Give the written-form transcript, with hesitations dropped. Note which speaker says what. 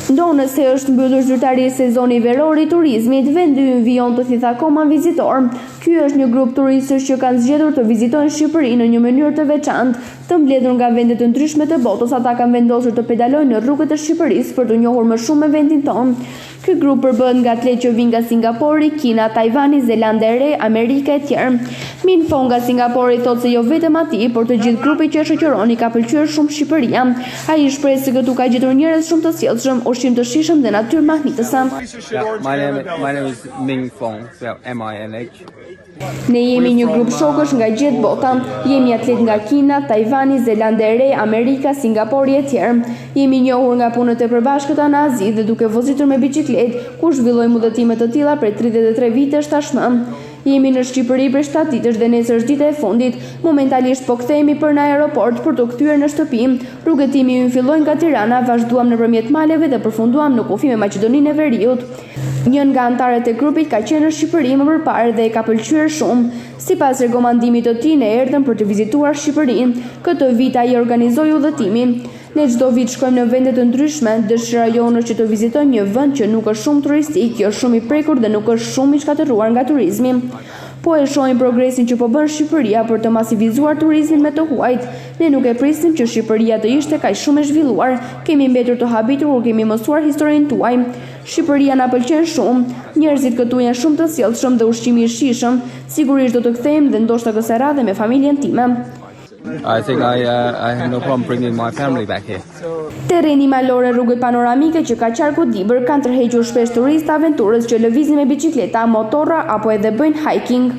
Speaker 1: Ndonë se është mbyllur zyrtari sezoni veror i turizmit, vendi ynë vijon të thith akoma vizitor. Ky është një grup turistësh që kanë zgjedhur të vizitojnë Shqipërinë në një mënyrë të veçantë, të mbledhur nga vende të ndryshme të botës. Ata kanë vendosur të pedalojnë në rrugët e Shqipërisë për të njohur më shumë me vendin tonë. Ky grup përbëhet nga atletë që vijnë nga Singapori, Kina, Tajvani, Zelanda e Re, Amerika e tjerë. Min Fong nga Singapori thotë se jo vetëm atij, por të gjithë grupi që e shoqëron i ka pëlqyer shumë Shqipëria. Ai shpreh se këtu ka gjetur njerëz shumë të sjellshëm, ushqim të shijshëm dhe natyrë mahnitëse.
Speaker 2: My name is Ming Fong, spelled M-I-N-H.
Speaker 1: Ne jemi një grup shokësh nga gjithë bota. Jemi atlet nga Kina, Tajvani, Zelanda e Re, Amerika, Singapori e tjerë. Jemi njohur nga punët e përbashkëta në Azi dhe duke vozitur me biçikletë, ku zhvillojmë udhëtime të tilla prej 33 vitesh tashmë. Jemi në Shqipëri për 7 ditësh dhe nesër është dita e fundit. Momentalisht po kthehemi për në aeroport për të kthyer në shtëpi. Rrugëtimi ynë filloi nga Tirana, vazhduam nëpërmjet maleve dhe përfunduam në kufi me Maqedoninë e Veriut. Njën nga antarët e grupit ka qenë në Shqipëri më përpara dhe e ka pëlqyer shumë. Sipas rekomandimit të tij ne erdhëm për të vizituar Shqipërinë. Këtë vit ai organizoi udhëtimin. Ne çdo vit shkojmë në vende të ndryshme, dëshira jonë është që të vizitojmë një vend që nuk është shumë turistik, jo shumë i prekur dhe nuk është shumë i shkatëruar nga turizmi. Po e shohim progresin që po bën Shqipëria për të masivizuar turizmin me të huajt. Ne nuk e prisnim që Shqipëria të ishte kaq shumë e zhvilluar. Kemi mbetur të habitur kur kemi mësuar historinë tuaj. Shqipëria na pëlqen shumë. Njerëzit këtu janë shumë të sjellshëm dhe ushqimi i shijshëm. Sigurisht do të kthehemi dhe ndoshta kësaj radhe me familjen time.
Speaker 2: I think I have no problem bringing my family back here.
Speaker 1: Terreni malor e rrugët panoramike që ka qarku Dibër kanë tërhequr shpesh turistë aventurës që lëvizin me biçikleta, motorra apo edhe bëjnë hiking.